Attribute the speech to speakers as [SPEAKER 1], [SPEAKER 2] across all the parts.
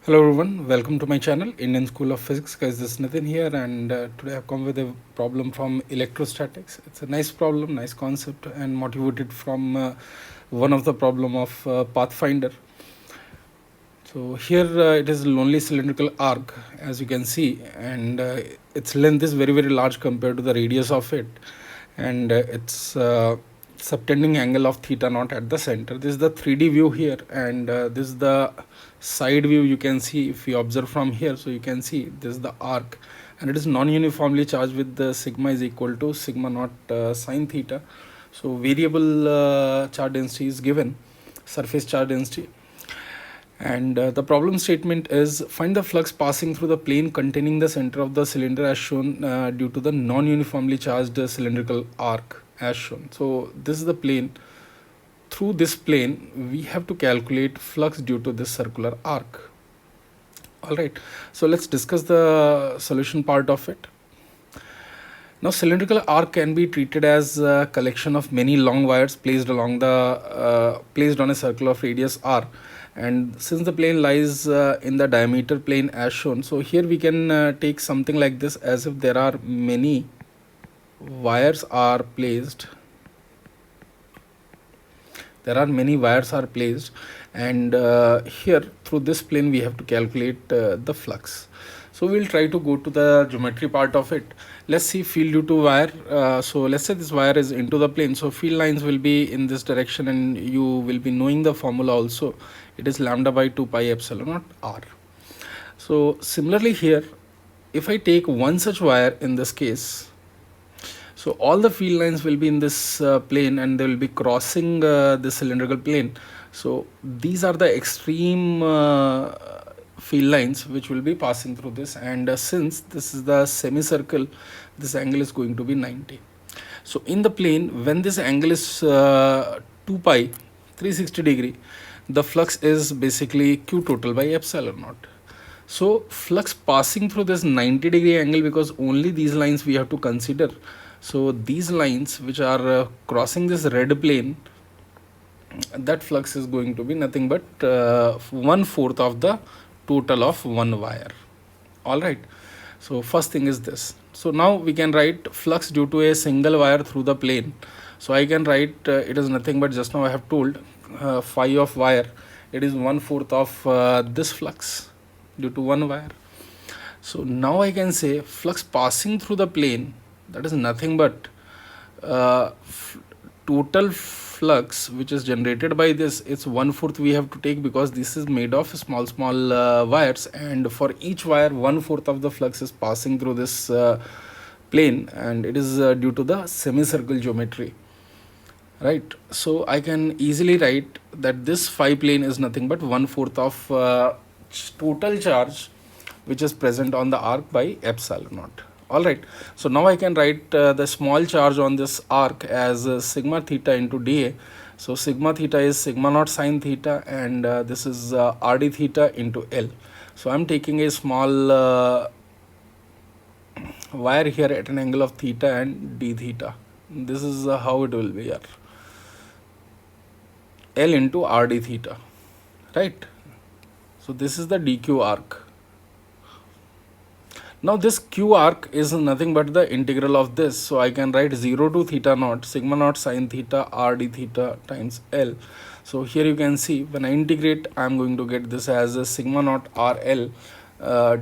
[SPEAKER 1] Hello everyone, welcome to my channel Indian School of Physics. Guys, this is Nitin here, and today I've come with a problem from electrostatics. It's a nice problem, nice concept, and motivated from one of the problem of Pathfinder. So here it is lonely cylindrical arc, as you can see, and its length is very large compared to the radius of it, and its subtending angle of theta naught at the center. This is the 3D view here, and this is the side view. You can see if you observe from here, so you can see this is the arc, and it is non-uniformly charged with the sigma is equal to sigma naught sine theta. So variable charge density is given, surface charge density. And the problem statement is find the flux passing through the plane containing the center of the cylinder as shown due to the non-uniformly charged cylindrical arc as shown. So this is the plane. Through this plane we have to calculate flux due to this circular arc. Alright, so let's discuss the solution part of it. Now cylindrical arc can be treated as a collection of many long wires placed along the placed on a circle of radius r, and since the plane lies in the diameter plane as shown, so here we can take something like this, as if there are many wires are placed. There are many wires are placed, and here through this plane we have to calculate the flux. So we'll try to go to the geometry part of it. Let's see field due to wire. So let's say this wire is into the plane, so field lines will be in this direction, and you will be knowing the formula also. It is lambda by 2 pi epsilon naught r. So similarly here, if I take one such wire in this case, so all the field lines will be in this plane, and they will be crossing the cylindrical plane. So these are the extreme field lines which will be passing through this, and since this is the semicircle, this angle is going to be 90. So in the plane, when this angle is 2 pi 360 degree, the flux is basically q total by epsilon naught. So flux passing through this 90 degree angle, because only these lines we have to consider. So these lines which are crossing this red plane, that flux is going to be nothing but 1/4 of the total of one wire. All right, so first thing is this. So now we can write flux due to a single wire through the plane. So I can write it is nothing but, just now I have told, phi of wire, it is 1/4 of this flux due to one wire. So now I can say flux passing through the plane, that is nothing but total flux which is generated by this, it's 1/4 we have to take, because this is made of small wires, and for each wire 1/4 of the flux is passing through this plane, and it is due to the semicircle geometry, right? So I can easily write that this phi plane is nothing but 1/4 of total charge which is present on the arc by epsilon naught. All right, so now I can write the small charge on this arc as sigma theta into dA. So sigma theta is sigma naught sine theta, and this is rd theta into L. So I'm taking a small wire here at an angle of theta and d theta. This is how it will be here, L into rd theta, right? So this is the dq arc. Now this q arc is nothing but the integral of this, so I can write 0 to theta naught sigma naught sine theta rd theta times L. So here you can see, when I integrate, I am going to get this as a sigma naught rl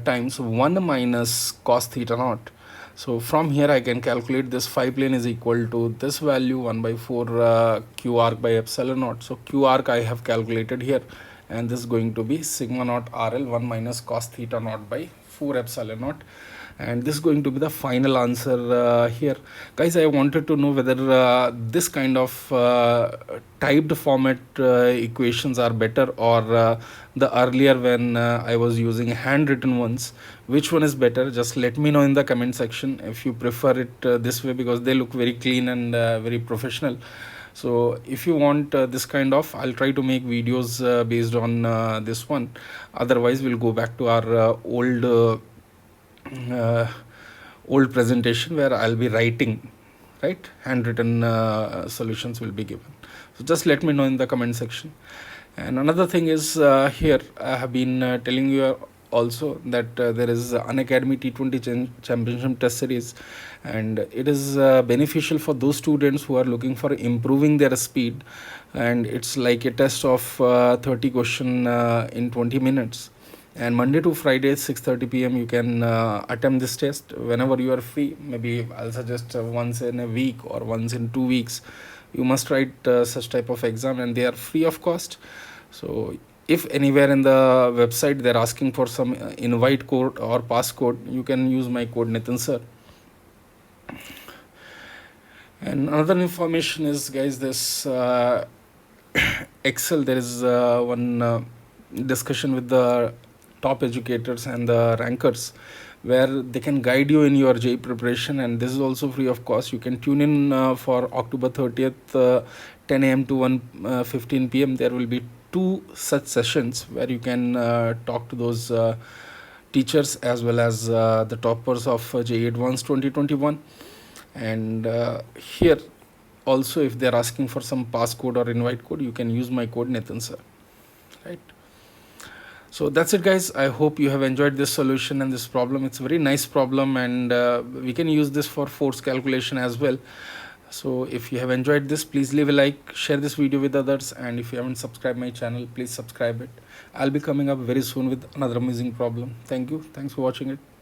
[SPEAKER 1] times 1 minus cos theta naught. So from here I can calculate this phi plane is equal to this value 1/4 q arc by epsilon naught. So q arc I have calculated here, and this is going to be sigma naught rl 1 minus cos theta naught by 4 epsilon naught, and this is going to be the final answer here. Guys, I wanted to know whether this kind of typed format equations are better, or the earlier when I was using handwritten ones. Which one is better? Just let me know in the comment section if you prefer it this way, because they look very clean and very professional. So if you want this kind of, I'll try to make videos based on this one. Otherwise we'll go back to our old presentation where I'll be writing, right? Handwritten solutions will be given. So just let me know in the comment section. And another thing is, here I have been telling you also that there is Unacademy T20 Championship Test Series, and it is beneficial for those students who are looking for improving their speed. And it's like a test of 30 question in 20 minutes. And Monday to Friday, 6:30 p.m. you can attempt this test whenever you are free. Maybe I'll suggest once in a week or once in 2 weeks. You must write such type of exam, and they are free of cost. So if anywhere in the website they're asking for some invite code or passcode, you can use my code Nitin sir. And another information is, guys, this Excel. There is one discussion with the top educators and the rankers, where they can guide you in your JEE preparation, and this is also free of cost. You can tune in for October 30th, 10 a.m. to 1:15 p.m. There will be two such sessions where you can talk to those teachers as well as the toppers of JEE Advanced 2021. And here also, if they're asking for some passcode or invite code, you can use my code Nitin sir, right? So that's it, guys. I hope you have enjoyed this solution and this problem. It's a very nice problem, and we can use this for force calculation as well. So if you have enjoyed this, please leave a like, share this video with others, and if you haven't subscribed my channel, please subscribe it. I'll be coming up very soon with another amazing problem. Thank you. Thanks for watching it.